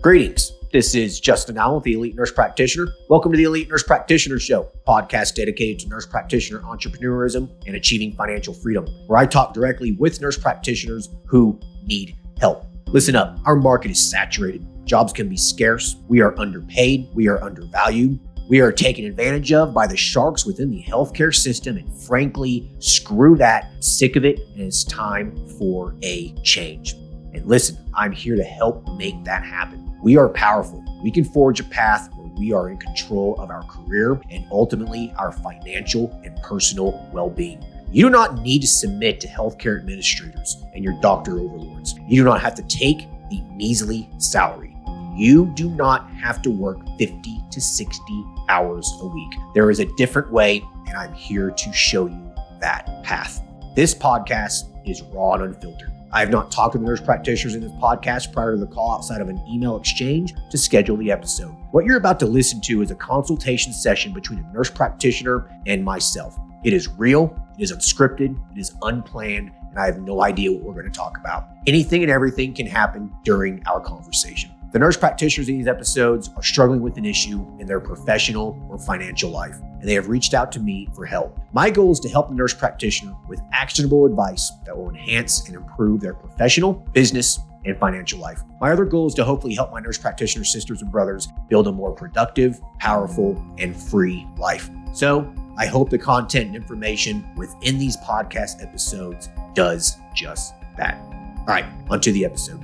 Greetings. This is Justin Allen, the Elite Nurse Practitioner. Welcome to the Elite Nurse Practitioner Show, podcast dedicated to nurse practitioner entrepreneurism and achieving financial freedom, where I talk directly with nurse practitioners who need help. Listen up. Our market is saturated. Jobs can be scarce. We are underpaid. We are undervalued. We are taken advantage of by the sharks within the healthcare system, and frankly, screw that. I'm sick of it, and it's time for a change. And listen, I'm here to help make that happen. We are powerful. We can forge a path where we are in control of our career and ultimately our financial and personal well-being. You do not need to submit to healthcare administrators and your doctor overlords. You do not have to take the measly salary. You do not have to work 50 to 60 hours a week. There is a different way, and I'm here to show you that path. This podcast is raw and unfiltered. I have not talked to the nurse practitioners in this podcast prior to the call outside of an email exchange to schedule the episode. What you're about to listen to is a consultation session between a nurse practitioner and myself. It is real, it is unscripted, it is unplanned, and I have no idea what we're going to talk about. Anything and everything can happen during our conversation. The nurse practitioners in these episodes are struggling with an issue in their professional or financial life, and they have reached out to me for help. My goal is to help the nurse practitioner with actionable advice that will enhance and improve their professional, business, and financial life. My other goal is to hopefully help my nurse practitioner sisters and brothers build a more productive, powerful, and free life. So I hope the content and information within these podcast episodes does just that. All right, onto the episode.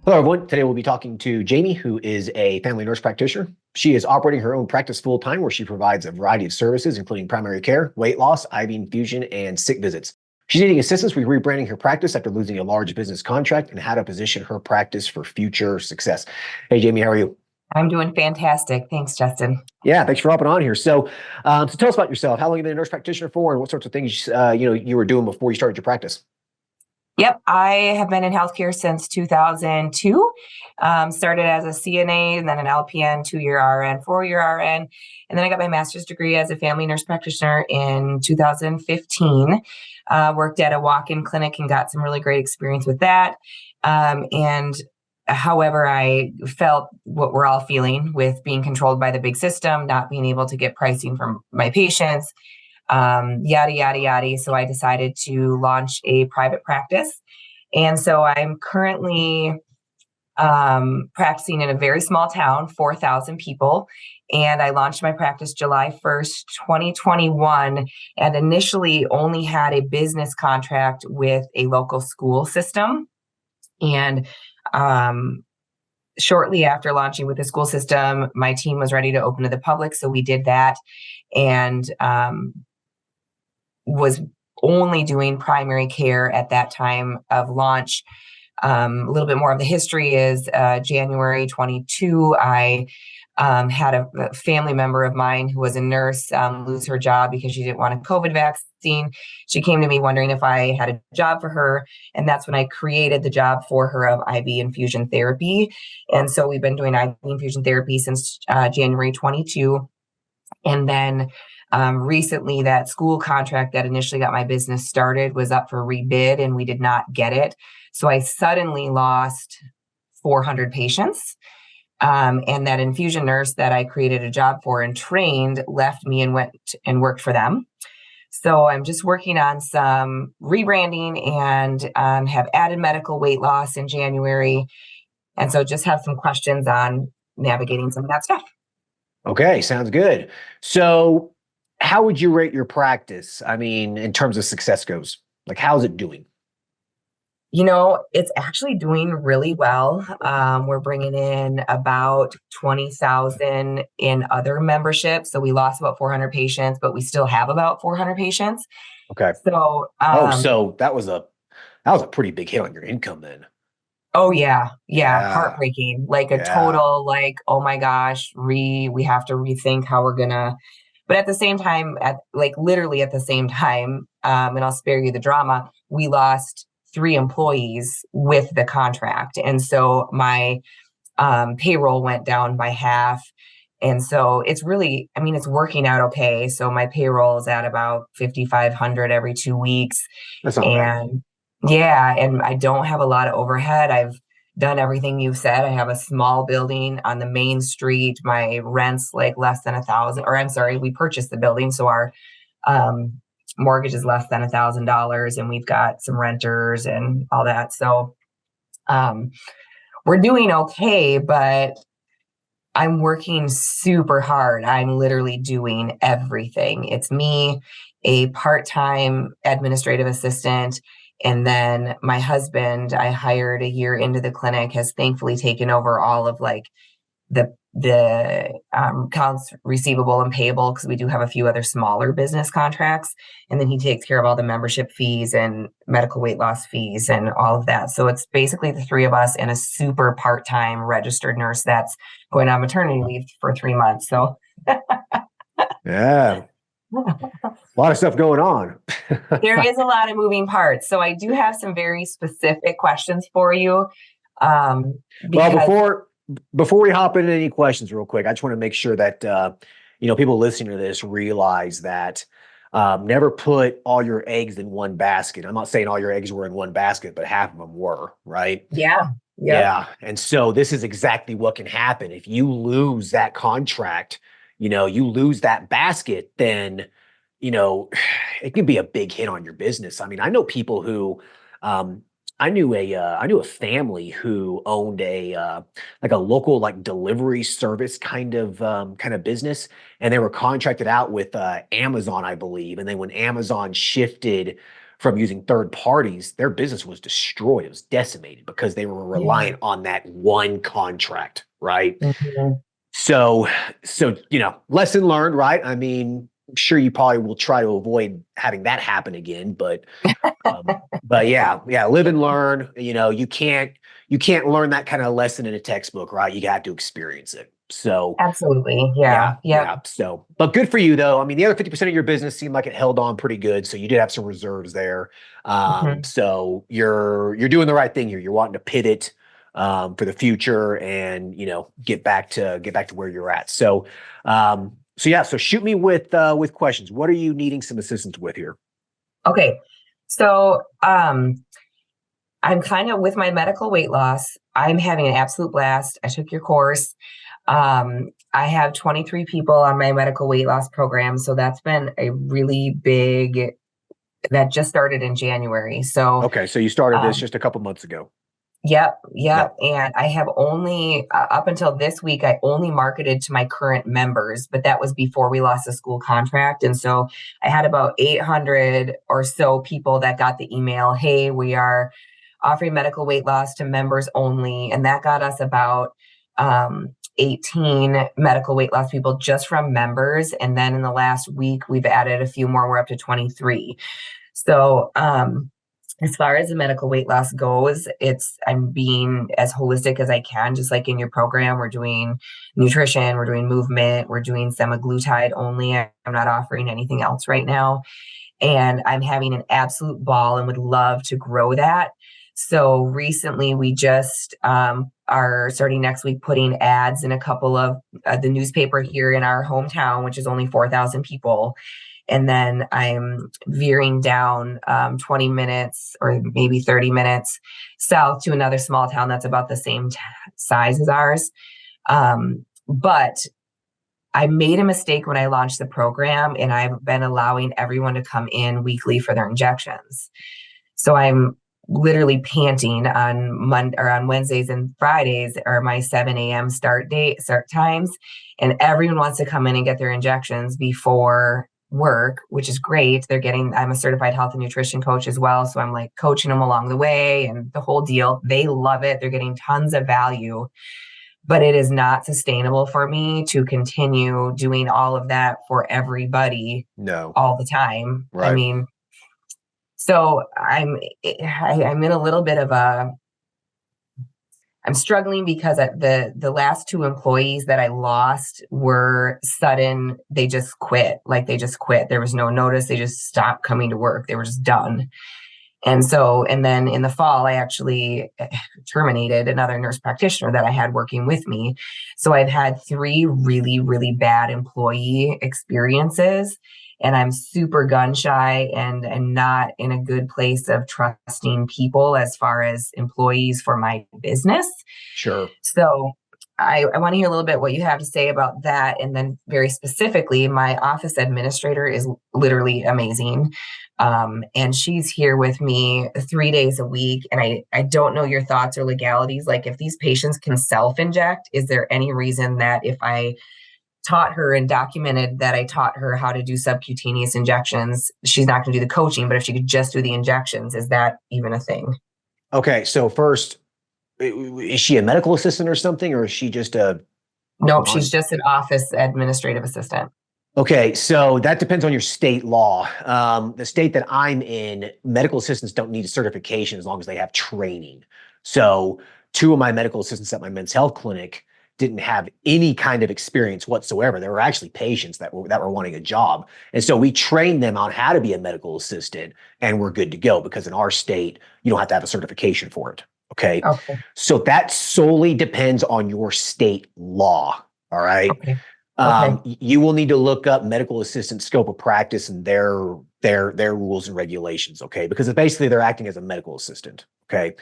Hello, everyone. Today we'll be talking to Jamie, who is a family nurse practitioner. She is operating her own practice full-time, where she provides a variety of services, including primary care, weight loss, IV infusion, and sick visits. She's needing assistance with rebranding her practice after losing a large business contract and how to position her practice for future success. Hey, Jamie, how are you? I'm doing fantastic. Thanks, Justin. Yeah, thanks for hopping on here. So tell us about yourself. How long have you been a nurse practitioner for, and what sorts of things you were doing before you started your practice? Yep, I have been in healthcare since 2002. Started as a CNA, and then an LPN, 2-year RN, 4-year RN. And then I got my master's degree as a family nurse practitioner in 2015. Worked at a walk-in clinic and got some really great experience with that. However, I felt what we're all feeling with being controlled by the big system, not being able to get pricing from my patients, yada, yada, yada. So I decided to launch a private practice. And so I'm currently practicing in a very small town, 4,000 people. And I launched my practice July 1st, 2021, and initially only had a business contract with a local school system. And shortly after launching with the school system, my team was ready to open to the public. So we did that, and was only doing primary care at that time of launch. A little bit more of the history is January 22, I had a family member of mine who was a nurse lose her job because she didn't want a COVID vaccine. She came to me wondering if I had a job for her. And that's when I created the job for her of IV infusion therapy. And so we've been doing IV infusion therapy since January 22. And then recently, that school contract that initially got my business started was up for rebid, and we did not get it. So I suddenly lost 400 patients. And that infusion nurse that I created a job for and trained left me and went and worked for them. So I'm just working on some rebranding and have added medical weight loss in January. And so just have some questions on navigating some of that stuff. Okay, sounds good. So how would you rate your practice? I mean, in terms of success goes, like, how's it doing? It's actually doing really well. We're bringing in about 20,000 in other memberships. So we lost about 400 patients, but we still have about 400 patients. Okay. So, so that was a pretty big hit on your income then. Oh yeah. Heartbreaking. Like a total, oh my gosh, we have to rethink how we're gonna. But at the same time, literally at the same time, and I'll spare you the drama, we lost 3 employees with the contract. And so my payroll went down by half. And so it's really, I mean, it's working out okay. So my payroll is at about 5,500 every 2 weeks. That's not bad. And yeah, and I don't have a lot of overhead. I've done everything you've said. I have a small building on the main street. My rent's like less than 1,000, or I'm sorry, we purchased the building. So our um, mortgage is less than $1,000, and we've got some renters and all that. So um, we're doing okay, but I'm working super hard. I'm literally doing everything. It's me, a part-time administrative assistant, and then my husband, I hired a year into the clinic, has thankfully taken over all of like the accounts receivable and payable, because we do have a few other smaller business contracts, and then he takes care of all the membership fees and medical weight loss fees and all of that. So it's basically the three of us and a super part-time registered nurse that's going on maternity leave for 3 months. So Yeah. A lot of stuff going on. there is a lot of moving parts. So I do have some very specific questions for you. Well, before we hop into any questions real quick, I just want to make sure that, people listening to this realize that never put all your eggs in one basket. I'm not saying all your eggs were in one basket, but half of them were, right? Yeah. Yeah. And so this is exactly what can happen. If you lose that contract, you lose that basket, then, it can be a big hit on your business. I mean, I know people who, I knew a family who owned like a local like delivery service kind of business, and they were contracted out with Amazon, I believe. And then when Amazon shifted from using third parties, their business was destroyed. It was decimated because they were reliant on that one contract, right? Mm-hmm. So, lesson learned, right? I mean, I'm sure you probably will try to avoid having that happen again, but yeah, live and learn. You can't learn that kind of lesson in a textbook, right? You got to experience it. So Absolutely. Yeah. yeah. So, but good for you though. I mean, the other 50% of your business seemed like it held on pretty good. So you did have some reserves there. Mm-hmm. So you're doing the right thing here. You're wanting to pivot for the future and, get back to where you're at. So, so shoot me with questions. What are you needing some assistance with here? Okay. So I'm kind of with my medical weight loss. I'm having an absolute blast. I took your course. I have 23 people on my medical weight loss program. So that's been a really big, that just started in January. So, okay. So you started this just a couple months ago. Yep. And I have only, up until this week, I only marketed to my current members, but that was before we lost the school contract. And so I had about 800 or so people that got the email, hey, we are offering medical weight loss to members only. And that got us about 18 medical weight loss people just from members. And then in the last week, we've added a few more. We're up to 23. So, as far as the medical weight loss goes, I'm being as holistic as I can, just like in your program. We're doing nutrition, we're doing movement, we're doing semaglutide only. I'm not offering anything else right now. And I'm having an absolute ball and would love to grow that. So recently we just are starting next week putting ads in a couple of the newspaper here in our hometown, which is only 4,000 people. And then I'm veering down 20 minutes or maybe 30 minutes south to another small town that's about the same size as ours. But I made a mistake when I launched the program, and I've been allowing everyone to come in weekly for their injections. So I'm literally panting on Wednesdays and Fridays are my 7 a.m. start times. And everyone wants to come in and get their injections before work, which is great. I'm a certified health and nutrition coach as well. So I'm like coaching them along the way and the whole deal. They love it. They're getting tons of value, but it is not sustainable for me to continue doing all of that for everybody all the time. Right. I mean, so I'm in a little bit of I'm struggling because the last 2 employees that I lost were sudden. They just quit. There was no notice. They just stopped coming to work. They were just done. And then in the fall, I actually terminated another nurse practitioner that I had working with me. So I've had 3 really, really bad employee experiences, and I'm super gun shy and not in a good place of trusting people as far as employees for my business. Sure. So I want to hear a little bit what you have to say about that. And then very specifically, my office administrator is literally amazing. And she's here with me 3 days a week. And I don't know your thoughts or legalities. Like, if these patients can self-inject, is there any reason that if I taught her and documented that I taught her how to do subcutaneous injections, she's not going to do the coaching, but if she could just do the injections, is that even a thing? Okay. So first, is she a medical assistant or something, or is she just a Nope, she's just an office administrative assistant. Okay, so that depends on your state law. The state that I'm in, medical assistants don't need a certification as long as they have training. So 2 of my medical assistants at my men's health clinic didn't have any kind of experience whatsoever. They were actually patients that were wanting a job. And so we trained them on how to be a medical assistant, and we're good to go, because in our state, you don't have to have a certification for it. Okay. So that solely depends on your state law. All right. You will need to look up medical assistant scope of practice and their rules and regulations. Okay. Because basically they're acting as a medical assistant. Okay.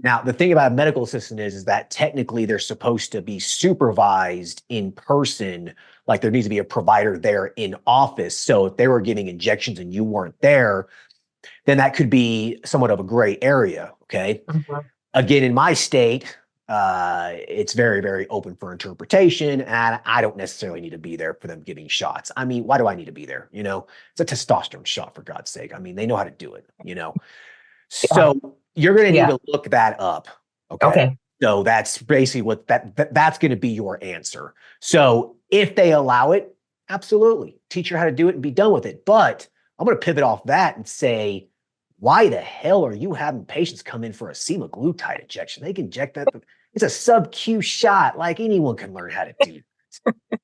Now, the thing about a medical assistant is that technically they're supposed to be supervised in person. Like, there needs to be a provider there in office. So if they were giving injections and you weren't there, then that could be somewhat of a gray area. Okay. Again, in my state, it's very, very open for interpretation, and I don't necessarily need to be there for them giving shots. I mean, why do I need to be there? It's a testosterone shot, for God's sake. I mean, they know how to do it, So you're going to need to look that up. Okay. So that's basically what that's going to be your answer. So if they allow it, absolutely teach her how to do it and be done with it. But I'm going to pivot off that and say, why the hell are you having patients come in for a semaglutide injection? They can inject that. It's a sub-Q shot. Like, anyone can learn how to do it.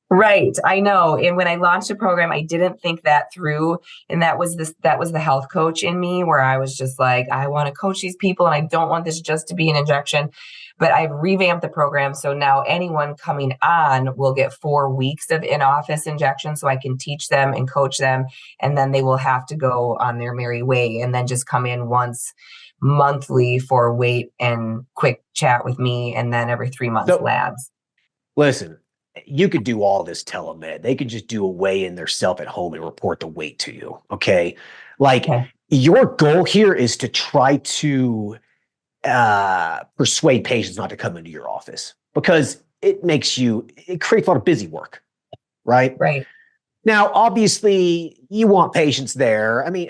Right. I know. And when I launched the program, I didn't think that through. And that was the health coach in me, where I was just like, I want to coach these people and I don't want this just to be an injection. But I've revamped the program. So now anyone coming on will get 4 weeks of in-office injection, so I can teach them and coach them. And then they will have to go on their merry way and then just come in once monthly for weight and quick chat with me. And then every 3 months labs. Listen, you could do all this telemed. They could just do a weigh-in themselves at home and report the weight to you. Okay. Your goal here is to try to persuade patients not to come into your office, because it creates a lot of busy work, right? Right. Now, obviously, you want patients there. I mean,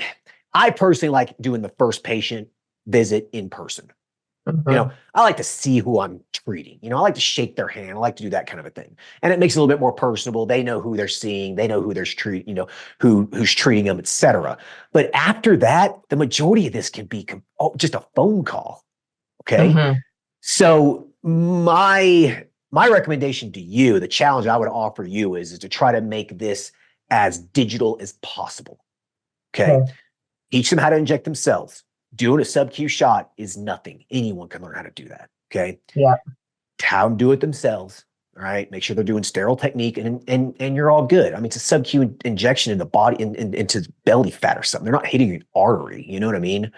I personally like doing the first patient visit in person. I like to see who I'm treating. I like to shake their hand. I like to do that kind of a thing. And it makes it a little bit more personable. They know who they're seeing. They know who they're treating, who's treating them, et cetera. But after that, the majority of this can be just a phone call. Okay. So my recommendation to you, the challenge I would offer you is to try to make this as digital as possible. Okay. Teach them how to inject themselves. Doing a sub-Q shot is nothing. Anyone can learn how to do that. Okay. Have them do it themselves. All right. Make sure they're doing sterile technique, and you're all good. I mean, it's a sub-Q injection in the body, into belly fat or something. They're not hitting an artery. You know what I mean?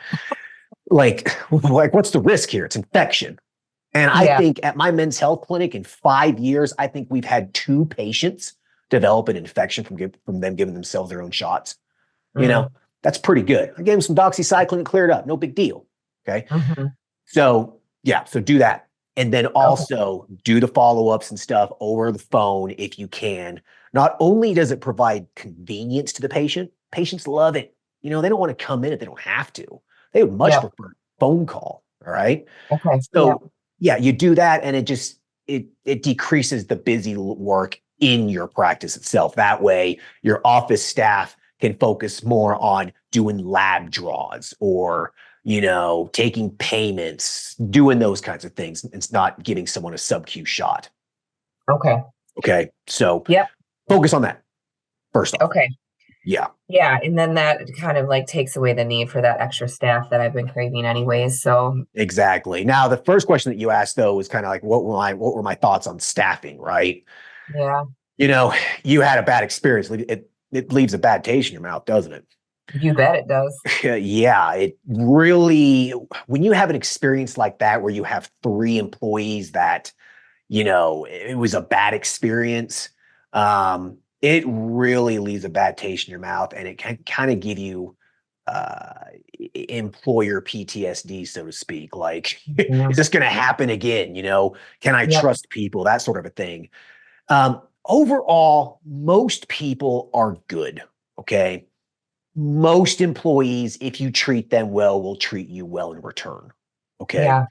Like what's the risk here? It's infection. And I think at my men's health clinic in 5 years, I think we've had 2 patients develop an infection from them giving themselves their own shots. That's pretty good. I gave them some doxycycline and cleared up. No big deal. Okay. So do that. And then also do the follow-ups and stuff over the phone if you can. Not only does it provide convenience to the patient, patients love it. They don't want to come in if they don't have to. They would much prefer a phone call. All right. So you do that, and it decreases the busy work in your practice itself. That way your office staff can focus more on doing lab draws or, taking payments, doing those kinds of things. It's not giving someone a sub-Q shot. Okay. So focus on that first off. Yeah, Yeah. And then that kind of like takes away the need for that extra staff that I've been craving anyways. So exactly. Now, the first question that you asked though was kind of like, what were my thoughts on staffing, right? yeah, You know, you had a bad experience. It leaves a bad taste in your mouth, doesn't it? you bet it does. Yeah, it really, when you have an experience like that where you have three employees that, it was a bad experience, it really leaves a bad taste in your mouth, and it can kind of give you uh, employer PTSD, so to speak. Like, is Mhm. this going to happen again? Can I Yep. trust people? That sort of a thing. Overall, most people are good. Okay. Most employees, if you treat them well, will treat you well in return. Okay. Yeah.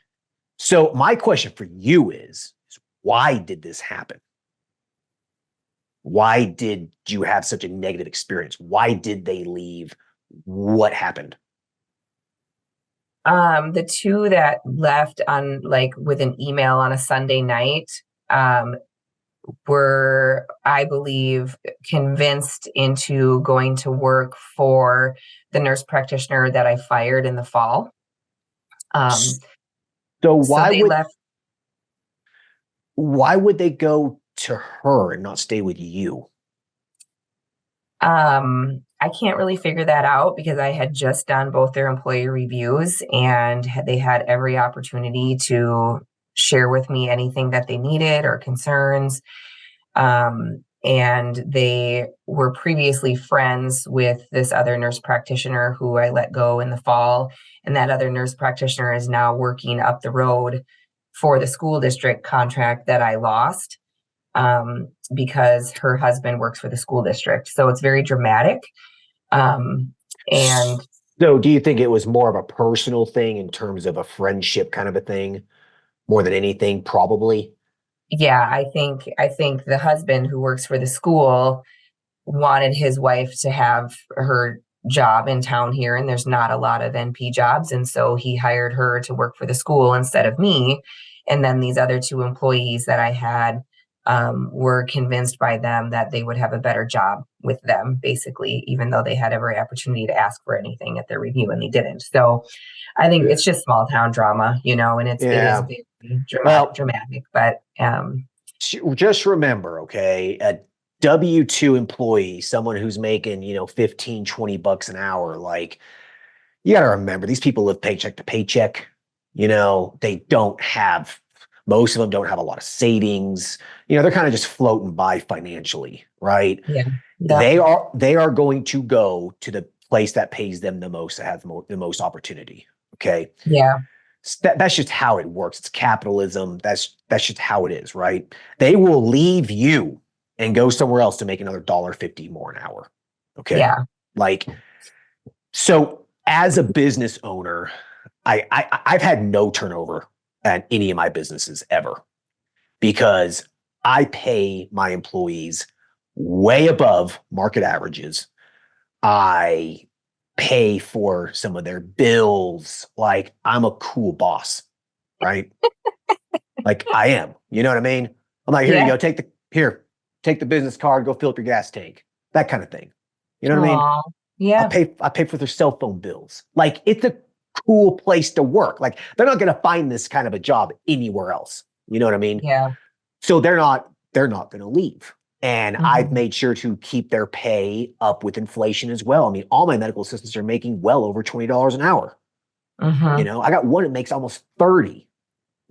So my question for you is why did this happen? Why did you have such a negative experience? Why did they leave? What happened? The two that left on like with an email on a Sunday night, um, were, I believe, convinced into going to work for the nurse practitioner that I fired in the fall. Um, So so they left. why would they go to her and not stay with you? I can't really figure that out because I had just done both their employee reviews and they had every opportunity to share with me anything that they needed or concerns. And they were previously friends with this other nurse practitioner who I let go in the fall. And that other nurse practitioner is now working up the road for the school district contract that I lost, because her husband works for the school district. So it's very dramatic. Um, and So do you think it was more of a personal thing in terms of a friendship kind of a thing more than anything? Probably. yeah, I think the husband who works for the school wanted his wife to have her job in town here, and there's not a lot of NP jobs, and so he hired her to work for the school instead of me. And then these other two employees that I had, were convinced by them that they would have a better job with them, basically, even though they had every opportunity to ask for anything at their review and they didn't. So I think it's just small town drama, and it is Yeah. very Well, dramatic, but just remember, okay, a W-2 employee, someone who's making, 15, 20 bucks an hour, like you got to remember these people live paycheck to paycheck. They don't have, most of them don't have a lot of savings. They're kind of just floating by financially, right? yeah, yeah, They are going to go to the place that pays them the most, that has the most opportunity. Okay. yeah, That's just how it works. It's capitalism. That's just how it is, right? They will leave you and go somewhere else to make another $1.50 more an hour. Okay. yeah. Like, so as a business owner, I've had no turnover at any of my businesses ever because I pay my employees way above market averages. I pay for some of their bills. Like, I'm a cool boss, right? Like, I am. You know what I mean? I'm like, here you Yeah. go, take the business card, go fill up your gas tank. That kind of thing. You know what I mean? Aw, yeah, I pay for their cell phone bills. Like, it's a cool place to work. Like, they're not going to find this kind of a job anywhere else. You know what I mean? yeah. So they're not going to leave. And I've Mhm, made sure to keep their pay up with inflation as well. I mean, all my medical assistants are making well over $20 an hour. mhm, I got one that makes almost 30.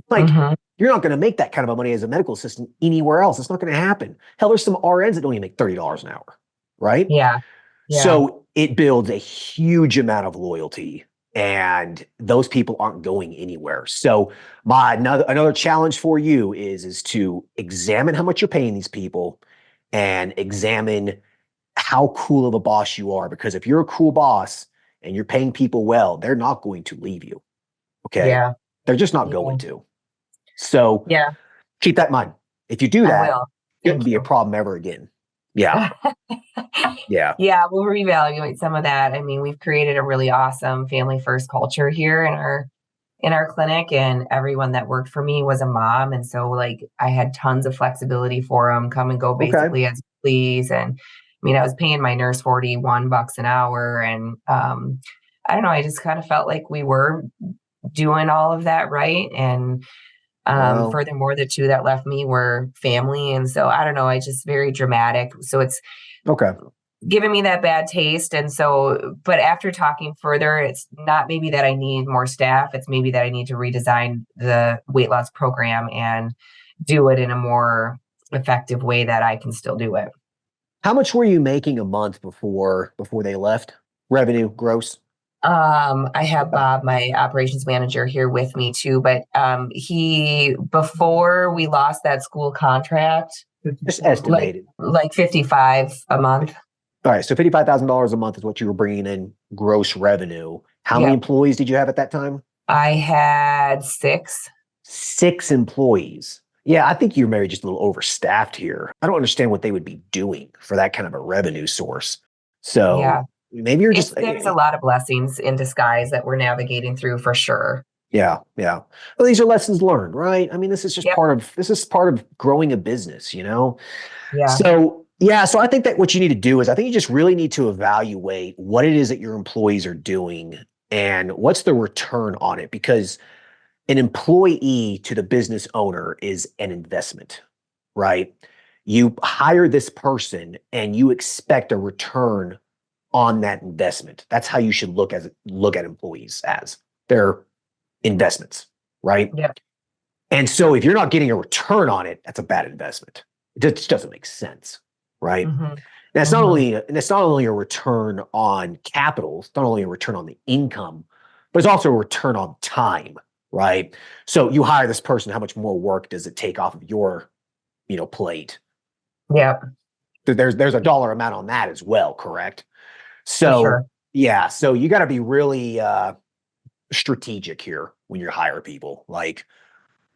Like, mhm. you're not going to make that kind of money as a medical assistant anywhere else. It's not going to happen. Hell, there's some RNs that don't even make $30 an hour, right? Yeah, yeah, So it builds a huge amount of loyalty, and those people aren't going anywhere. So my another challenge for you is to examine how much you're paying these people and examine how cool of a boss you are. Because if you're a cool boss and you're paying people well, they're not going to leave you. Okay. yeah, They're just not yeah, going to. So yeah. keep that in mind. If you do I that, will. it shouldn't Thank be a you. problem ever again. Yeah. Yeah. Yeah, we'll reevaluate some of that. I mean, we've created a really awesome family first culture here in our clinic, and everyone that worked for me was a mom, and so like I had tons of flexibility for them, come and go Okay. basically as you please, and mean, I was paying my nurse $41 an hour. And I don't know, I just kind of felt like we were doing all of that right. And Well, furthermore, the two that left me were family. And so I don't know, I just very dramatic. So it's okay. giving me that bad taste. And so, but after talking further, it's not maybe that I need more staff. It's maybe that I need to redesign the weight loss program and do it in a more effective way that I can still do it. How much were you making a month before they left? Revenue, gross? I have Bob, my operations manager, here with me too, but before we lost that school contract, Just estimated. like 55 a month. All right, so $55,000 a month is what you were bringing in gross revenue. How many Yeah. employees did you have at that time? I had 6. 6 employees. Yeah, I think you're maybe just a little overstaffed here. I don't understand what they would be doing for that kind of a revenue source. So Yeah. maybe you're just There's a lot of blessings in disguise that we're navigating through for sure. yeah. Well, these are lessons learned, right? I mean, this is just Yep. part of growing a business, you know? Yeah. So I think that what you need to do is I think you just really need to evaluate what it is that your employees are doing and what's the return on it, because an employee to the business owner is an investment, right? You hire this person and you expect a return on that investment. That's how you should look at employees, as they're investments, right? Yep. And so if you're not getting a return on it, that's a bad investment. It just doesn't make sense, right? Mm-hmm. That's not only a return on capital, it's not only a return on the income, but it's also a return on time, right? So you hire this person, how much more work does it take off of your, plate? Yeah. There's a dollar amount on that as well, correct? So sure. yeah, so you got to be really strategic here when you hire people. Like,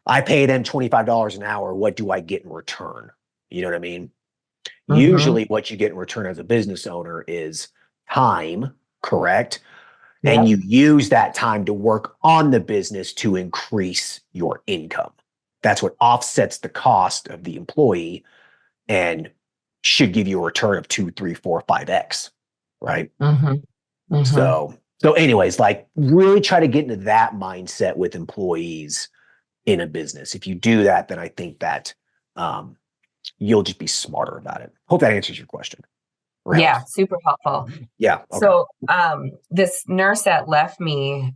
I pay them $25 an hour. What do I get in return? You know what I mean? Mm-hmm. Usually what you get in return as a business owner is time, correct? Yep. And you use that time to work on the business to increase your income. That's what offsets the cost of the employee and should give you a return of 2, 3, 4, 5x, right? Mm-hmm. Mm-hmm. So anyways, like, really try to get into that mindset with employees in a business. If you do that, then I think that you'll just be smarter about it. Hope that answers your question. Yeah, super helpful. Yeah. Okay. So this nurse that left me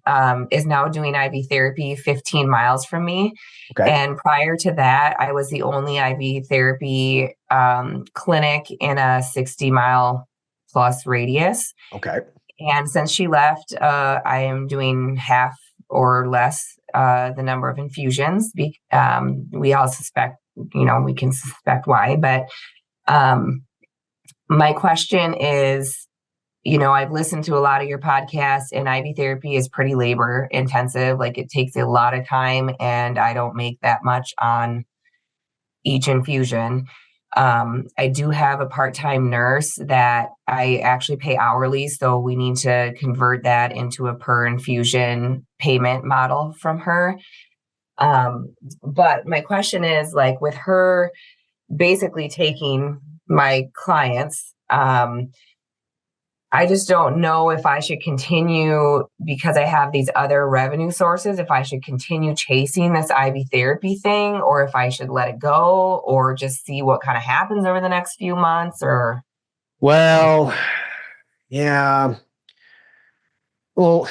is now doing IV therapy 15 miles from me. Okay. And prior to that, I was the only IV therapy clinic in a 60-mile plus radius. Okay. And since she left, I am doing half or less the number of infusions. We all suspect, we can suspect why, but my question is, I've listened to a lot of your podcasts, and IV therapy is pretty labor intensive. Like, it takes a lot of time, and I don't make that much on each infusion. I do have a part-time nurse that I actually pay hourly, so we need to convert that into a per infusion payment model from her. But my question is, like, with her basically taking my clients, I just don't know if I should continue, because I have these other revenue sources, if I should continue chasing this IV therapy thing, or if I should let it go, or just see what kind of happens over the next few months. Or Well, yeah. Well,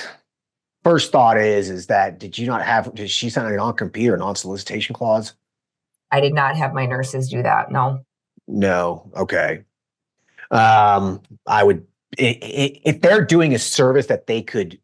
first thought is that did she sign a non-compete or non-solicitation clause? I did not have my nurses do that. No. No. Okay. I would, if they're doing a service that they could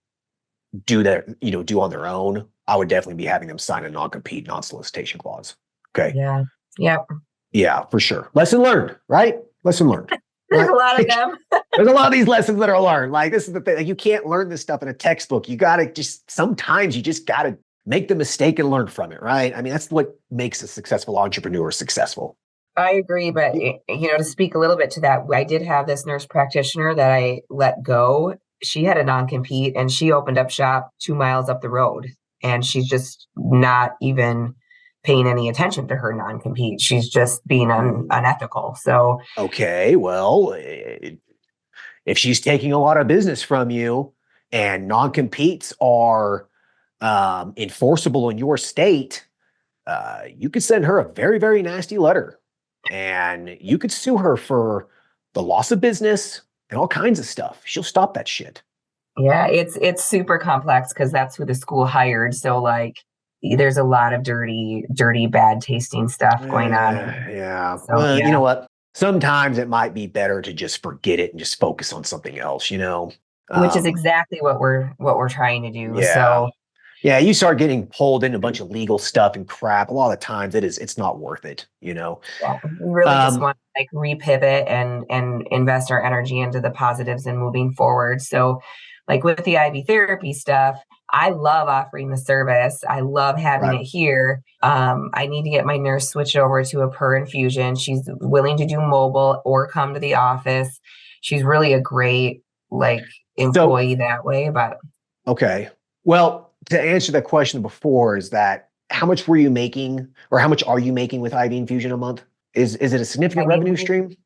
do on their own, I would definitely be having them sign a non-compete, non-solicitation clause. Okay. Yeah. Yep. Yeah, for sure. Lesson learned, right? Lesson learned. There's a lot of them. There's a lot of these lessons that are learned. Like, this is the thing. Like, you can't learn this stuff in a textbook. Sometimes you just gotta make the mistake and learn from it, right? I mean, that's what makes a successful entrepreneur successful. I agree, but to speak a little bit to that, I did have this nurse practitioner that I let go. She had a non-compete, and she opened up shop 2 miles up the road, and she's just not even paying any attention to her non-compete. She's just being unethical. So, okay, well, if she's taking a lot of business from you and non-competes are enforceable in your state, you could send her a very, very nasty letter, and you could sue her for the loss of business and all kinds of stuff. She'll stop that shit. yeah, it's super complex because that's who the school hired. So like, there's a lot of dirty, bad tasting stuff going on. Yeah. So Well, you yeah, know what? Sometimes it might be better to just forget it and just focus on something else, which is exactly what we're trying to do. Yeah. So Yeah, you start getting pulled into a bunch of legal stuff and crap. A lot of times it's not worth it. yeah, we really just want to like repivot and invest our energy into the positives and moving forward. So like with the IV therapy stuff, I love offering the service. I love having Right. it here. I need to get my nurse switched over to a per infusion. She's willing to do mobile or come to the office. She's really a great like employee that way. But Okay. Well, to answer that question before is that how much were you making or how much are you making with IV infusion a month? Is it a significant revenue stream?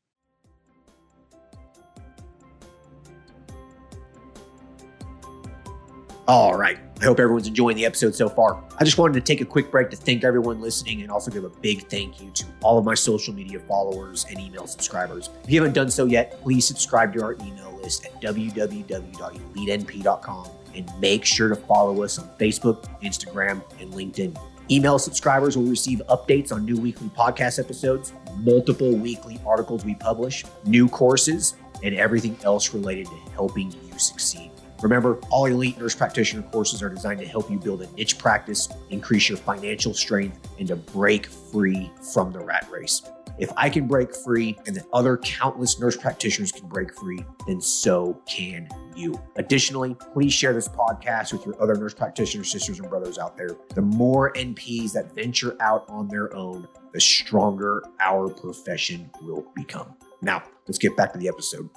All right. I hope everyone's enjoying the episode so far. I just wanted to take a quick break to thank everyone listening and also give a big thank you to all of my social media followers and email subscribers. If you haven't done so yet, please subscribe to our email list at www.elitenp.com and make sure to follow us on Facebook, Instagram, and LinkedIn. Email subscribers will receive updates on new weekly podcast episodes, multiple weekly articles we publish, new courses, and everything else related to helping you succeed. Remember, all elite nurse practitioner courses are designed to help you build a niche practice, increase your financial strength, and to break free from the rat race. If I can break free and that other countless nurse practitioners can break free, then so can you. Additionally, please share this podcast with your other nurse practitioner sisters and brothers out there. The more NPs that venture out on their own, the stronger our profession will become. Now, let's get back to the episode.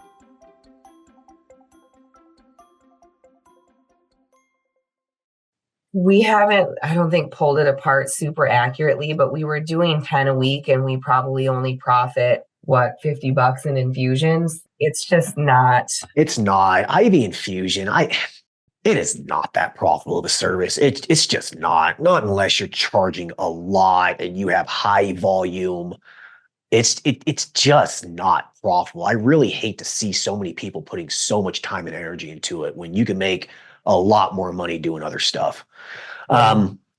we haven't, I don't think, pulled it apart super accurately, but we were doing 10 a week and we probably only profit, $50 in infusions. It's just not. It's not. IV infusion, it is not that profitable of a service. It's just not unless you're charging a lot and you have high volume. It's just not profitable. I really hate to see so many people putting so much time and energy into it when you can make a lot more money doing other stuff.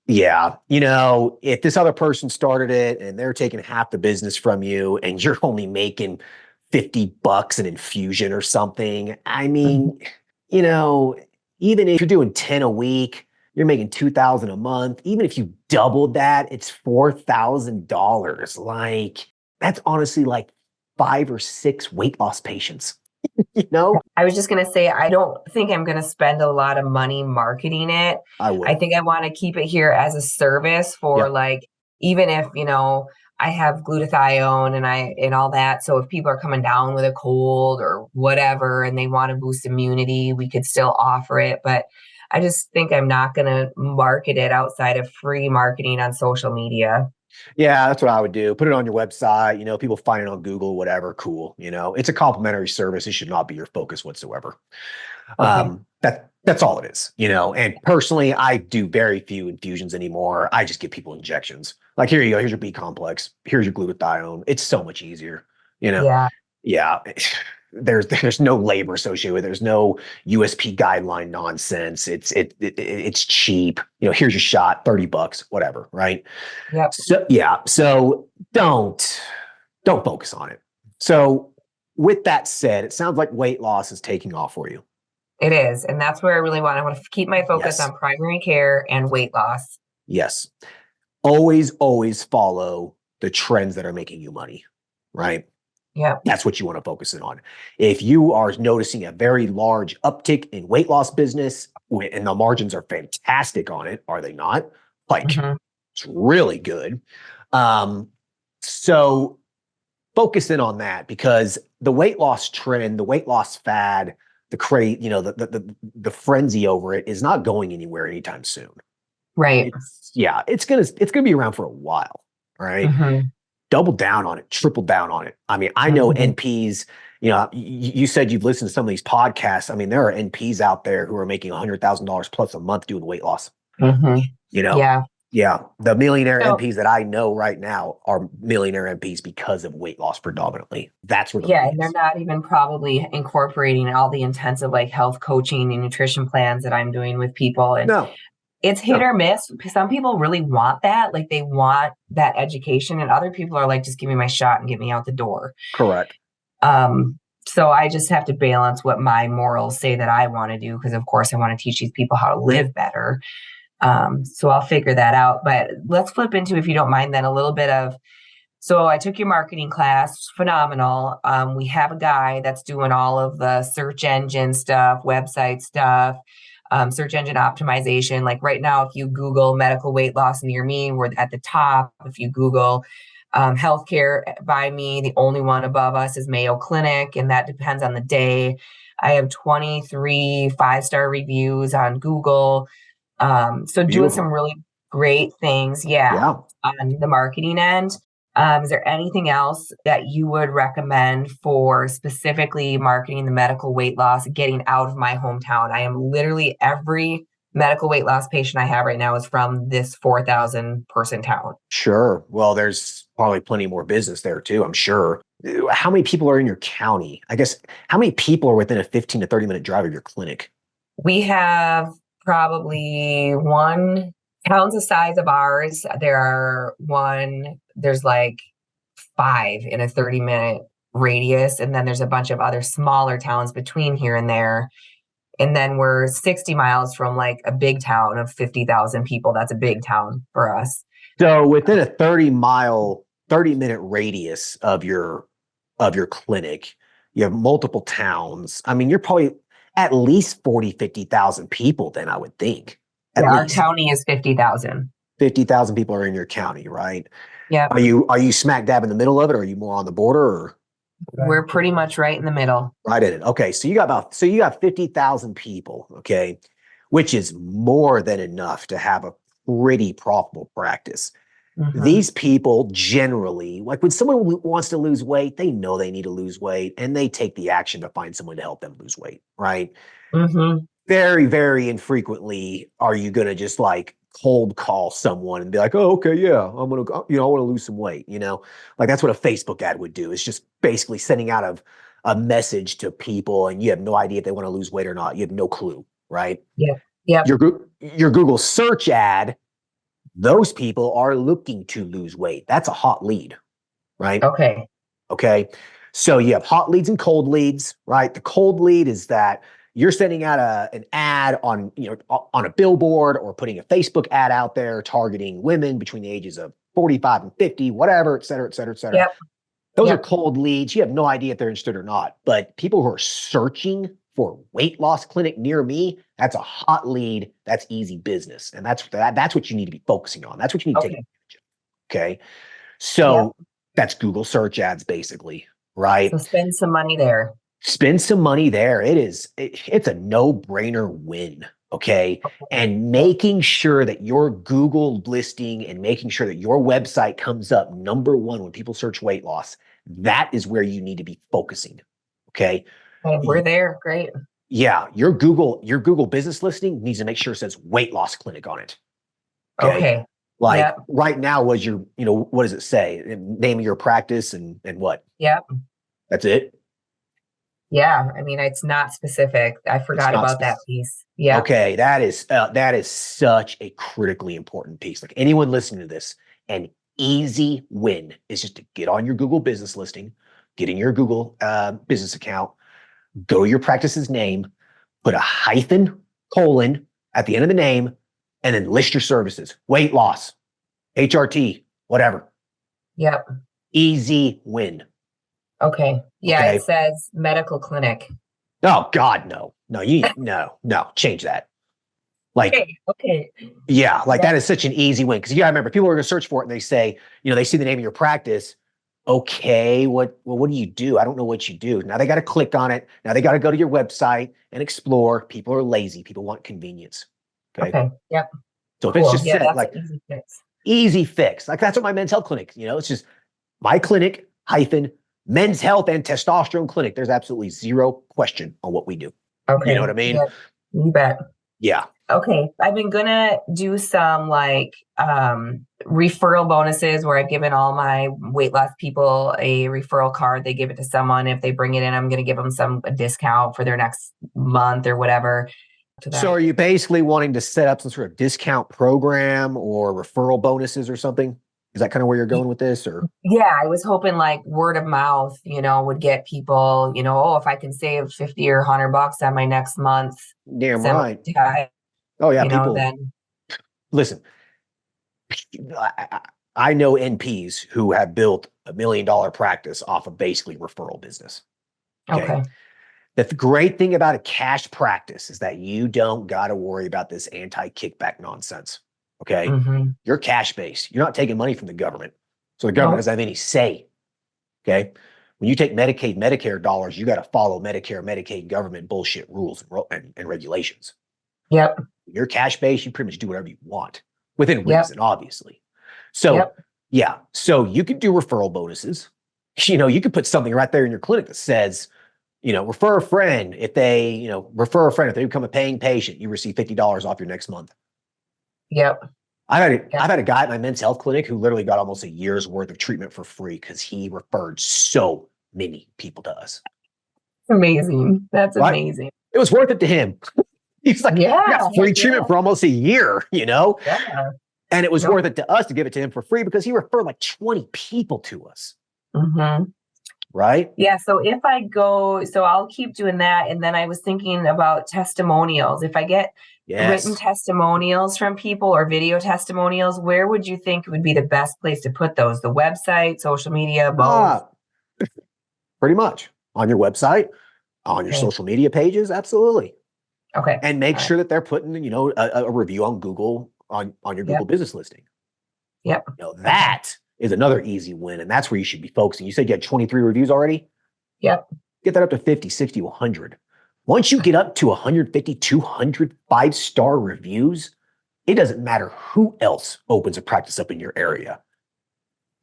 Yeah, if this other person started it and they're taking half the business from you and you're only making $50 an infusion or something, I mean, even if you're doing 10 a week, you're making $2,000 a month. Even if you doubled that, it's $4,000. Like, that's honestly like 5 or 6 weight loss patients. I was just going to say, I don't think I'm going to spend a lot of money marketing it. I think I want to keep it here as a service for like, even if, I have glutathione and all that. So if people are coming down with a cold or whatever, and they want to boost immunity, we could still offer it. But I just think I'm not going to market it outside of free marketing on social media. Yeah, that's what I would do. Put it on your website. People find it on Google, whatever. Cool. It's a complimentary service. It should not be your focus whatsoever. Okay. That's all it is. And personally, I do very few infusions anymore. I just give people injections. Like, here you go. Here's your B complex. Here's your glutathione. It's so much easier. Yeah. There's no labor associated with it. There's no USP guideline nonsense. It's cheap. Here's your shot, $30, whatever, right? Yep. So don't focus on it. So with that said, it sounds like weight loss is taking off for you. It is, and that's where I want to keep my focus on primary care and weight loss. Yes. Always follow the trends that are making you money, right? Yeah. That's what you want to focus in on. If you are noticing a very large uptick in weight loss business and the margins are fantastic on it, are they not? Like, it's really good. So focus in on that, because the weight loss trend, the weight loss fad, the frenzy over it is not going anywhere anytime soon. Right. It's gonna be around for a while. All right. Mm-hmm. Double down on it, triple down on it. I mean, I know Mm-hmm. NPs, you said you've listened to some of these podcasts. I mean, there are NPs out there who are making $100,000 plus a month doing weight loss. Mm-hmm. You know, Yeah. yeah, the millionaire So, MPs that I know right now are millionaire MPs because of weight loss predominantly. That's where the yeah, money and they're is. not even probably incorporating all the intensive like health coaching and nutrition plans that I'm doing with people. And No, it's hit no, or miss. Some people really want that, like they want that education, and other people are like, just give me my shot and get me out the door. correct. So I just have to balance what my morals say that I want to do, because of course I want to teach these people how to live better. So I'll figure that out. But let's flip into, if you don't mind, then a little bit of, so I took your marketing class, phenomenal. We have a guy that's doing all of the search engine stuff, website stuff, search engine optimization. Like right now, if you Google medical weight loss near me, we're at the top. If you Google healthcare by me, the only one above us is Mayo Clinic, and that depends on the day. I have 23 5-star reviews on Google. So doing some Beautiful. really great things, yeah, Yeah. on the marketing end. Is there anything else that you would recommend for specifically marketing the medical weight loss, getting out of my hometown? I am literally, every medical weight loss patient I have right now is from this 4,000 person town. Sure. Well, there's probably plenty more business there too, I'm sure. How many people are in your county? I guess, how many people are within a 15 to 30 minute drive of your clinic? We have probably one, towns the size of ours. There's like 5 in a 30-minute radius. And then there's a bunch of other smaller towns between here and there. And then we're 60 miles from like a big town of 50,000 people. That's a big town for us. So within a 30-minute radius of your clinic, you have multiple towns. I mean, you're probably at least 40, 50,000 people then, I would think. Yeah, At our least county is 50,000. 50,000 people are in your county, right? Yep. Are you smack dab in the middle of it, or are you more on the border, or We're pretty much right in the middle. right in it? Okay, so you got 50,000 people, okay, which is more than enough to have a pretty profitable practice. Mm-hmm. These people generally, like when someone wants to lose weight, they know they need to lose weight and they take the action to find someone to help them lose weight, right? Mm-hmm. Very, very infrequently are you going to just like cold call someone and be like, oh, okay, yeah, I'm going to, I want to lose some weight, Like that's what a Facebook ad would do. It's just basically sending out a message to people and you have no idea if they want to lose weight or not. You have no clue, right? Yep. Yep. Your Google search ad, those people are looking to lose weight. That's a hot lead, right? Okay. Okay. So you have hot leads and cold leads, right? The cold lead is that you're sending out an ad on a billboard or putting a Facebook ad out there targeting women between the ages of 45 and 50, whatever, et cetera, et cetera, et cetera. Yep. Those are Yep. cold leads. You have no idea if they're interested or not. But people who are searching for weight loss clinic near me, that's a hot lead. That's easy business. And that's what you need to be focusing on. That's what you need to take Okay. advantage of. Okay. Yep. So that's Google search ads basically, right? So spend some money there. Spend some money there. It's a no-brainer win. Okay. And Yep. making sure that your Google listing and making sure that your website comes up number one when people search weight loss, that is where you need to be focusing. Okay. And we're there. Great. Yeah. Your Google business listing needs to make sure it says weight loss clinic on it. Okay. Okay. Like Yep. right now was what does it say? Name of your practice and what? Yep. That's it. Yeah. I mean, it's not specific. I It's forgot not about that specific. piece. Yeah. Okay, that is such a critically important piece. Like anyone listening to this, an easy win is just to get on your Google business listing, get in your Google business account, go to your practice's name, put a hyphen, colon at the end of the name, and then list your services, weight loss, HRT, whatever. Yep. Easy win. Okay. Yeah. Okay. It says medical clinic. Oh God, no, no, change that. Like, Okay. yeah, like Yeah. that is such an easy win. Cause you gotta remember, people are gonna search for it and they say, they see the name of your practice. Okay, what do you do? I don't know what you do. Now they got to click on it. Now they got to go to your website and explore. People are lazy. People want convenience. Okay. Okay. Yep. So if it's just Yeah, set, that's like an easy fix. easy fix, like that's what my men's health clinic, it's just my clinic hyphen men's health and testosterone clinic. There's absolutely zero question on what we do. Okay. You know what I mean? Yeah, you bet. Yeah. Okay. I've been gonna do some like referral bonuses where I've given all my weight loss people a referral card. They give it to someone. If they bring it in, I'm gonna give them a discount for their next month or whatever. So are you basically wanting to set up some sort of discount program or referral bonuses or something? Is that kind of where you're going with this, or? Yeah, I was hoping like word of mouth, would get people, oh, if I can save 50 or $100 on my next month, Damn right. Oh yeah, people. then Listen, I know NPs who have built $1 million practice off of basically referral business. Okay. The great thing about a cash practice is that you don't got to worry about this anti-kickback nonsense. Okay. Mm-hmm. You're cash based. You're not taking money from the government. So the government doesn't have any say. Okay. When you take Medicaid, Medicare dollars, you got to follow Medicare, Medicaid government bullshit rules and regulations. Yep. You're cash based. You pretty much do whatever you want within Yep. reason, obviously. So yeah. So you could do referral bonuses. You could put something right there in your clinic that says, refer a friend. If they, refer a friend, if they become a paying patient, you receive $50 off your next month. Yep. I've had a guy at my men's health clinic who literally got almost a year's worth of treatment for free because he referred so many people to us. Amazing. That's right? Amazing. It was worth it to him. He's like, I got free treatment for almost a year, Yeah. And it was worth it to us to give it to him for free because he referred like 20 people to us. Mm-hmm. Right? Yeah. So if I go, I'll keep doing that. And then I was thinking about testimonials. If I get written testimonials from people or video testimonials, where would you think would be the best place to put those? The website, social media, both? Pretty much on your website, on your social media pages. Absolutely. Okay. And make sure that they're putting, a review on Google on your Google business listing. Yep. That is another easy win. And that's where you should be focusing. You said you had 23 reviews already? Yep. Get that up to 50, 60, 100. Once you get up to 150, 200 5-star reviews, it doesn't matter who else opens a practice up in your area.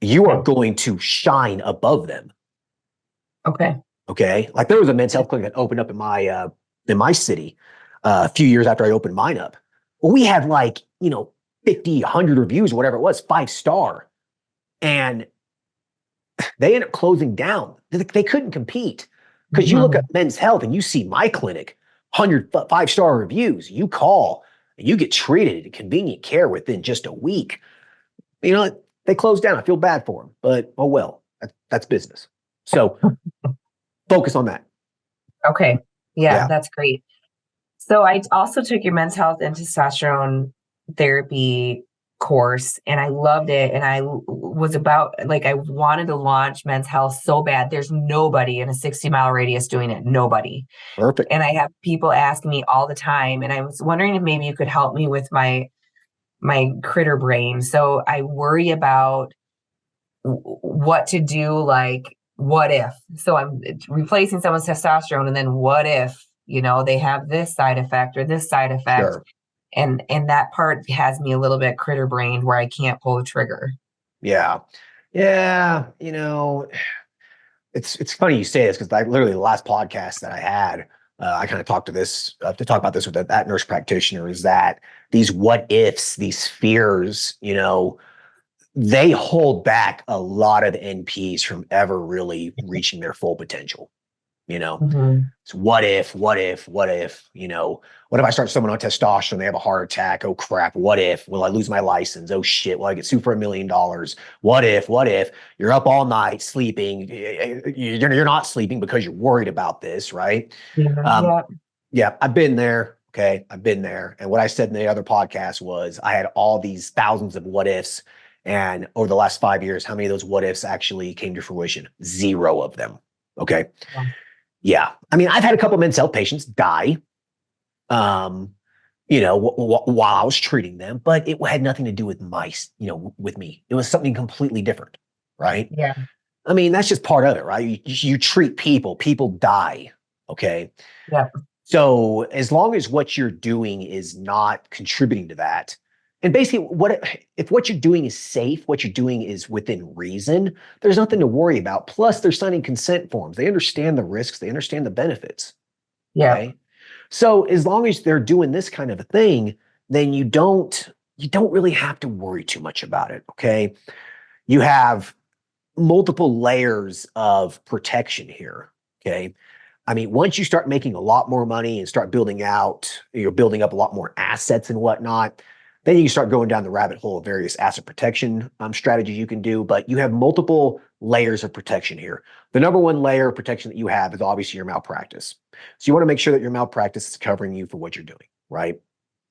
You are going to shine above them. Okay. Okay. Like there was a men's health clinic that opened up in my city a few years after I opened mine up. Well, we had 50, 100 reviews or whatever it was, 5-star. And they ended up closing down. They couldn't compete because you look at men's health and you see my clinic, 100 5-star reviews. You call and you get treated at convenient care within just a week. They closed down. I feel bad for them, but oh well, that's business. So focus on that. Okay. Yeah, that's great. So I also took your men's health and testosterone therapy course and I loved it. And I was I wanted to launch men's health so bad. There's nobody in a 60-mile radius doing it. Nobody. Perfect. And I have people asking me all the time. And I was wondering if maybe you could help me with my critter brain. So I worry about what to do, like what if. So I'm replacing someone's testosterone and then what if, they have this side effect or this side effect. Sure. And that part has me a little bit critter brained where I can't pull the trigger. Yeah. Yeah. It's funny you say this because literally the last podcast that I had, I kind of talked to talk about this with that nurse practitioner is that these what ifs, these fears, they hold back a lot of NPs from ever really reaching their full potential. So what if, what if I start someone on testosterone, they have a heart attack? Oh crap. What if, will I lose my license? Oh shit. Will I get sued for $1 million? What if you're up all night sleeping? You're not sleeping because you're worried about this, right? Yeah, I've been there. Okay. I've been there. And what I said in the other podcast was I had all these thousands of what ifs. And over the last 5 years, how many of those what ifs actually came to fruition? 0 of them. Okay. Yeah. I mean, I've had a couple of men's health patients die, while I was treating them, but it had nothing to do with with me. It was something completely different. Right. Yeah. I mean, that's just part of it, right? You treat people die. Okay. Yeah. So as long as what you're doing is not contributing to that, And basically, if what you're doing is safe, what you're doing is within reason, there's nothing to worry about. Plus, they're signing consent forms. They understand the risks. They understand the benefits. Yeah. Okay. So as long as they're doing this kind of a thing, then you don't really have to worry too much about it. Okay. You have multiple layers of protection here. Okay. I mean, once you start making a lot more money and start building up a lot more assets and whatnot, then you can start going down the rabbit hole of various asset protection strategies you can do. But you have multiple layers of protection here. The number one layer of protection that you have is obviously your malpractice. So you want to make sure that your malpractice is covering you for what you're doing, right?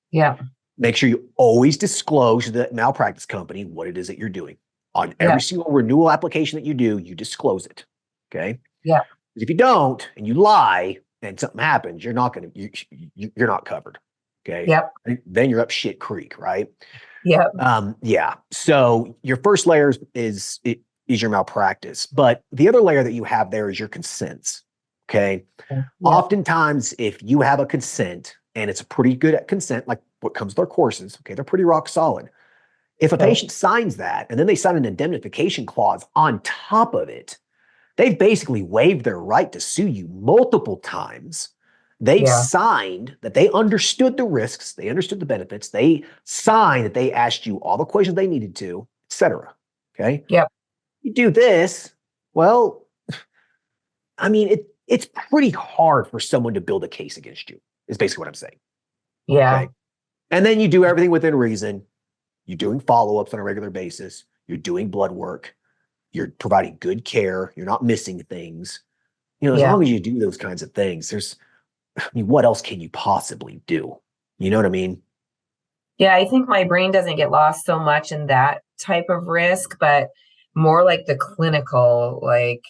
Yeah. Make sure you always disclose to the malpractice company what it is that you're doing. On every single renewal application that you do, you disclose it. Okay. Yeah. If you don't and you lie and something happens, you're not covered. Okay. Yep. Then you're up shit creek, right? Yep. Yeah. So your first layer is your malpractice, but the other layer that you have there is your consents. Okay. Yep. Oftentimes, if you have a consent and it's a pretty good at consent, like what comes with our courses, okay, they're pretty rock solid. If a patient signs that and then they sign an indemnification clause on top of it, they've basically waived their right to sue you multiple times. They've signed that they understood the risks, they understood the benefits, they signed that they asked you all the questions they needed to, et cetera. Okay. Yep. You do this, well, I mean, it's pretty hard for someone to build a case against you, is basically what I'm saying. Yeah. Okay. And then you do everything within reason. You're doing follow-ups on a regular basis. You're doing blood work. You're providing good care. You're not missing things. As long as you do those kinds of things, what else can you possibly do? You know what I mean? Yeah, I think my brain doesn't get lost so much in that type of risk, but more like the clinical, like,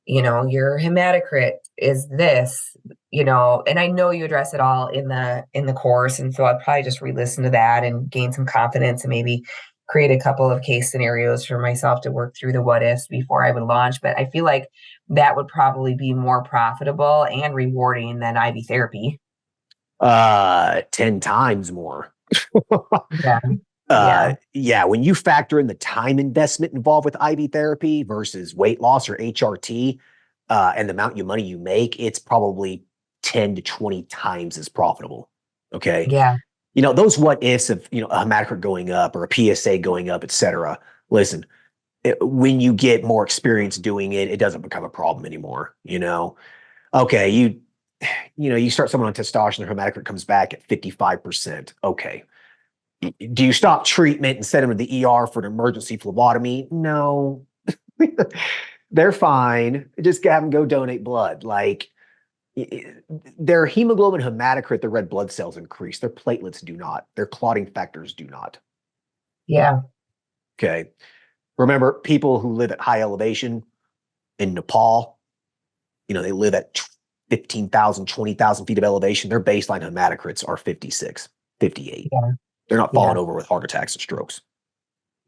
your hematocrit is this, and I know you address it all in the course. And so I'll probably just re-listen to that and gain some confidence and maybe create a couple of case scenarios for myself to work through the what ifs before I would launch. But I feel like that would probably be more profitable and rewarding than IV therapy. 10 times more. Yeah. When you factor in the time investment involved with IV therapy versus weight loss or HRT, and the amount of money you make, it's probably 10 to 20 times as profitable. Okay. Yeah. Those what ifs of, a hematocrit going up or a PSA going up, et cetera. Listen, when you get more experience doing it, it doesn't become a problem anymore. Okay. You start someone on testosterone, their hematocrit comes back at 55%. Okay. Do you stop treatment and send them to the ER for an emergency phlebotomy? No, they're fine. Just have them go donate blood. Like their hemoglobin hematocrit, their red blood cells increase. Their platelets do not. Their clotting factors do not. Yeah. Okay. Remember, people who live at high elevation in Nepal, they live at 15,000, 20,000 feet of elevation. Their baseline hematocrits are 56, 58. Yeah. They're not falling over with heart attacks and strokes.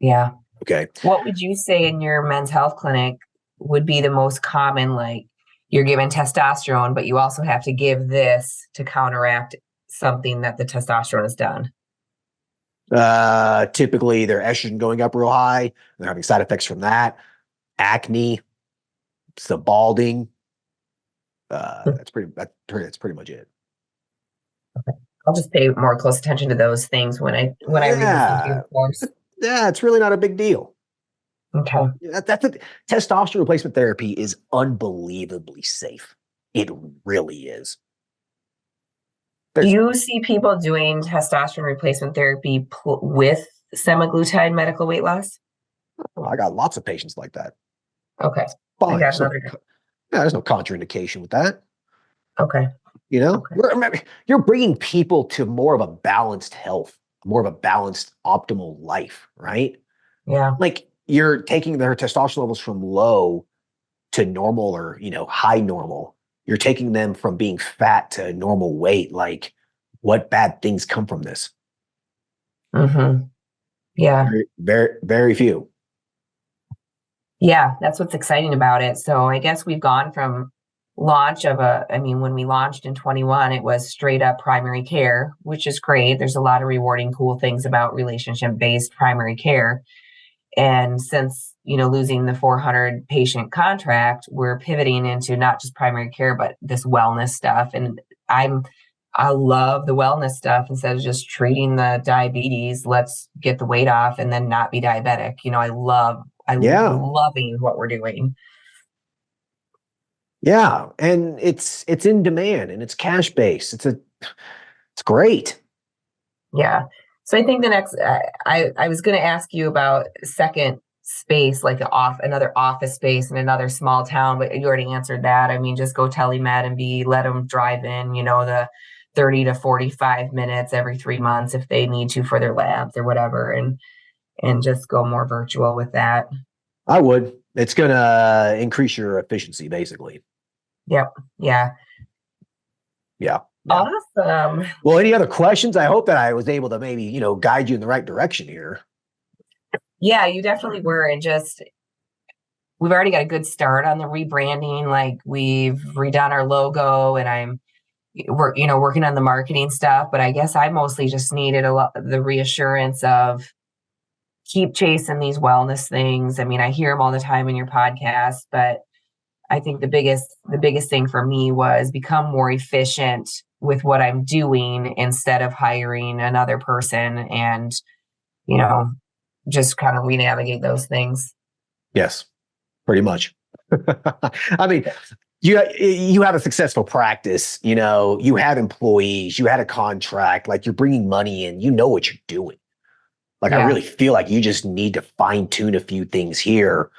Yeah. Okay. What would you say in your men's health clinic would be the most common, like you're given testosterone, but you also have to give this to counteract something that the testosterone has done? Typically their estrogen going up real high. They're having side effects from that. Acne, some balding. That's pretty much it. Okay. I'll just pay more close attention to those things when I read the course. Yeah, it's really not a big deal. Okay. Testosterone replacement therapy is unbelievably safe. It really is. Do you see people doing testosterone replacement therapy with semaglutide medical weight loss? I got lots of patients like that. Okay. Fine. There's no contraindication with that. Okay. You're bringing people to more of a balanced health, more of a balanced optimal life, right? Yeah. Like you're taking their testosterone levels from low to normal or, high normal. You're taking them from being fat to normal weight. Like what bad things come from this? Mm-hmm. Yeah. Very, very, very few. Yeah. That's what's exciting about it. So I guess we've gone from launch of when we launched in 21, it was straight up primary care, which is great. There's a lot of rewarding, cool things about relationship-based primary care. And since, losing the 400 patient contract, we're pivoting into not just primary care, but this wellness stuff. And I love the wellness stuff. Instead of just treating the diabetes, let's get the weight off and then not be diabetic. I'm loving what we're doing. Yeah. And it's in demand and it's cash based. It's great. Yeah. So I think the next, I was going to ask you about second space, like another office space in another small town, but you already answered that. I mean, just go telemed and let them drive in, the 30 to 45 minutes every 3 months if they need to for their labs or whatever, and just go more virtual with that. I would. It's going to increase your efficiency, basically. Yep. Yeah. Yeah. Awesome. Well, any other questions? I hope that I was able to maybe, guide you in the right direction here. Yeah, you definitely were. And we've already got a good start on the rebranding. Like we've redone our logo and we're working on the marketing stuff, but I guess I mostly just needed the reassurance of keep chasing these wellness things. I mean, I hear them all the time in your podcast, but I think the biggest thing for me was become more efficient with what I'm doing instead of hiring another person and, just kind of renavigate those things. Yes, pretty much. I mean, you have a successful practice, you have employees, you had a contract, like you're bringing money in, what you're doing. Like, yeah. I really feel like you just need to fine tune a few things here,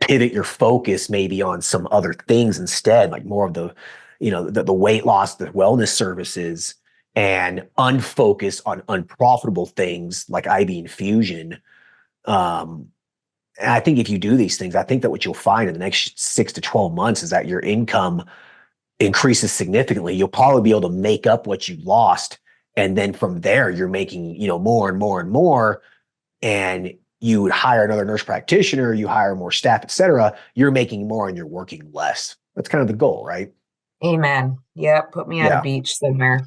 pivot your focus maybe on some other things instead, like more of the weight loss, the wellness services, and unfocus on unprofitable things like IV infusion. And I think if you do these things, I think that what you'll find in the next 6 to 12 months is that your income increases significantly. You'll probably be able to make up what you lost. And then from there, you're making, more and more and more. And you would hire another nurse practitioner, you hire more staff, et cetera. You're making more and you're working less. That's kind of the goal, right? Amen. Yeah. Put me on a beach somewhere.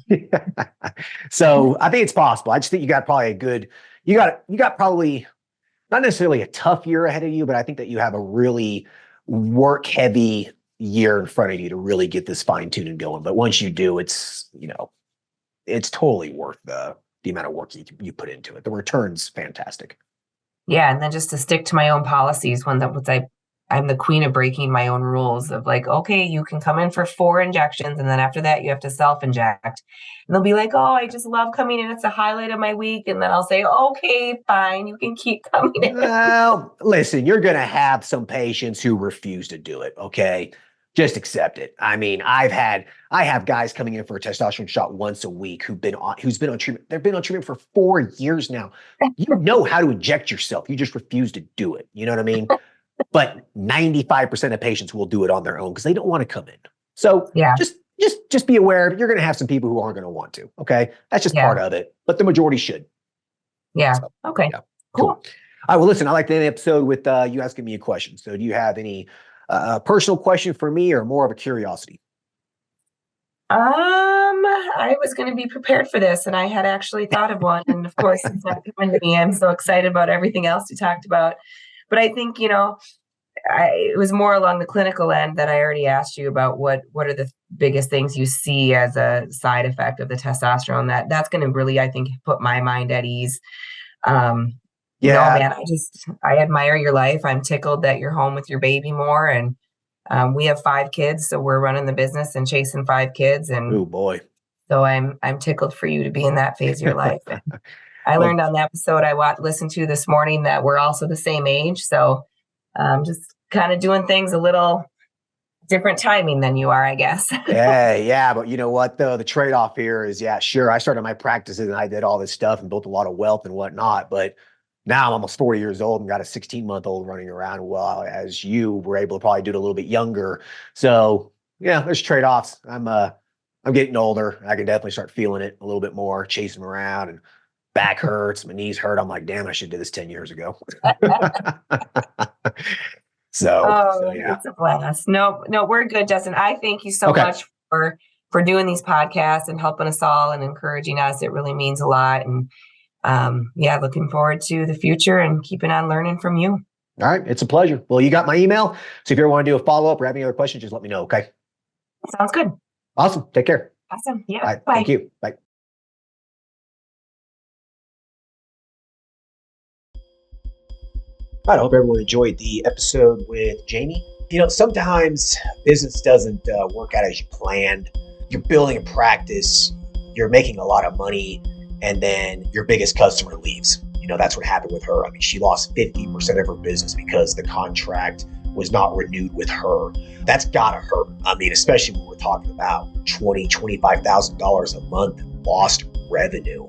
So I think it's possible. I just think you got probably you got probably not necessarily a tough year ahead of you, but I think that you have a really work heavy year in front of you to really get this fine tuning going. But once you do, it's totally worth the amount of work you put into it. The return's fantastic. Yeah. And then just to stick to my own policies, I'm the queen of breaking my own rules of like, okay, you can come in for 4 injections. And then after that, you have to self-inject. And they'll be like, oh, I just love coming in. It's a highlight of my week. And then I'll say, okay, fine. You can keep coming in. Well, listen, you're going to have some patients who refuse to do it. Okay. Just accept it. I mean, I have guys coming in for a testosterone shot once a week who's been on treatment. They've been on treatment for 4 years now. You know how to inject yourself. You just refuse to do it. You know what I mean? But 95% of patients will do it on their own because they don't want to come in. So just be aware you're going to have some people who aren't going to want to. Okay. That's just part of it, but the majority should. Yeah. So, okay. Yeah. Cool. All right. Well, listen, I like to end the episode with you asking me a question. So do you have any personal question for me or more of a curiosity? I was going to be prepared for this and I had actually thought of one. And of course, it's not coming to me. I'm so excited about everything else you talked about. But I think, it was more along the clinical end that I already asked you about what are the biggest things you see as a side effect of the testosterone that's going to really, I think, put my mind at ease. Man, I admire your life. I'm tickled that you're home with your baby more. And we have 5 kids, so we're running the business and chasing 5 kids. And oh boy. So I'm tickled for you to be in that phase of your life. I learned on the episode I listened to this morning that we're also the same age. So just kind of doing things a little different timing than you are, I guess. Yeah. But you know what, though? The trade-off here is, sure, I started my practices and I did all this stuff and built a lot of wealth and whatnot. But now I'm almost 40 years old and got a 16-month-old running around. Well, as you were able to probably do it a little bit younger. So, there's trade-offs. I'm getting older. I can definitely start feeling it a little bit more, chasing them around, and back hurts, my knees hurt. I'm like, damn, I should do this 10 years ago. So yeah. It's a blast. No, we're good, Justin. I thank you so much for doing these podcasts and helping us all and encouraging us. It really means a lot. And looking forward to the future and keeping on learning from you. All right. It's a pleasure. Well, you got my email. So if you ever want to do a follow-up or have any other questions, just let me know. Okay. Sounds good. Awesome. Take care. Awesome. Yeah. All right. Bye. Thank you. Bye. All right, I hope everyone enjoyed the episode with Jamie. Sometimes business doesn't work out as you planned. You're building a practice, you're making a lot of money, and then your biggest customer leaves. That's what happened with her. I mean, she lost 50% of her business because the contract was not renewed with her. That's gotta hurt. I mean, especially when we're talking about $20,000, $25,000 a month lost revenue.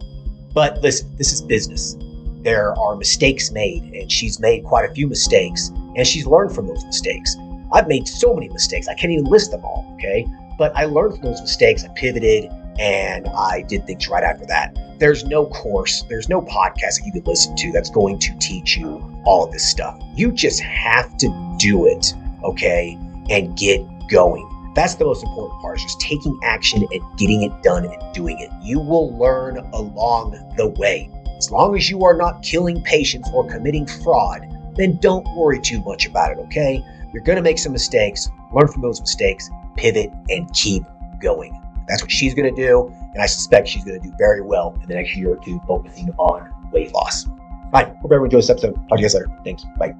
But listen, this is business. There are mistakes made, and she's made quite a few mistakes, and she's learned from those mistakes. I've made so many mistakes, I can't even list them all, okay? But I learned from those mistakes, I pivoted, and I did things right after that. There's no course, there's no podcast that you could listen to that's going to teach you all of this stuff. You just have to do it, okay, and get going. That's the most important part, is just taking action and getting it done and doing it. You will learn along the way. As long as you are not killing patients or committing fraud, then don't worry too much about it, okay? You're going to make some mistakes, learn from those mistakes, pivot, and keep going. That's what she's going to do, and I suspect she's going to do very well in the next year or two, focusing on weight loss. All right, hope everyone enjoys this episode. Talk to you guys later. Thanks. Bye.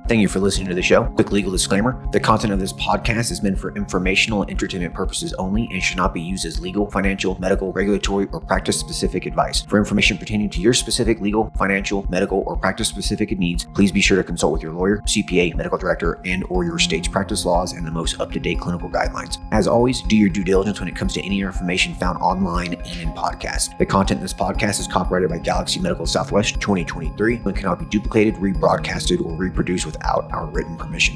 Thank you for listening to the show. Quick legal disclaimer. The content of this podcast is meant for informational and entertainment purposes only and should not be used as legal, financial, medical, regulatory, or practice-specific advice. For information pertaining to your specific legal, financial, medical, or practice-specific needs, please be sure to consult with your lawyer, CPA, medical director, and or your state's practice laws and the most up-to-date clinical guidelines. As always, do your due diligence when it comes to any information found online and in podcasts. The content in this podcast is copyrighted by Galaxy Medical Southwest 2023 and cannot be duplicated, rebroadcasted, or reproduced without our written permission.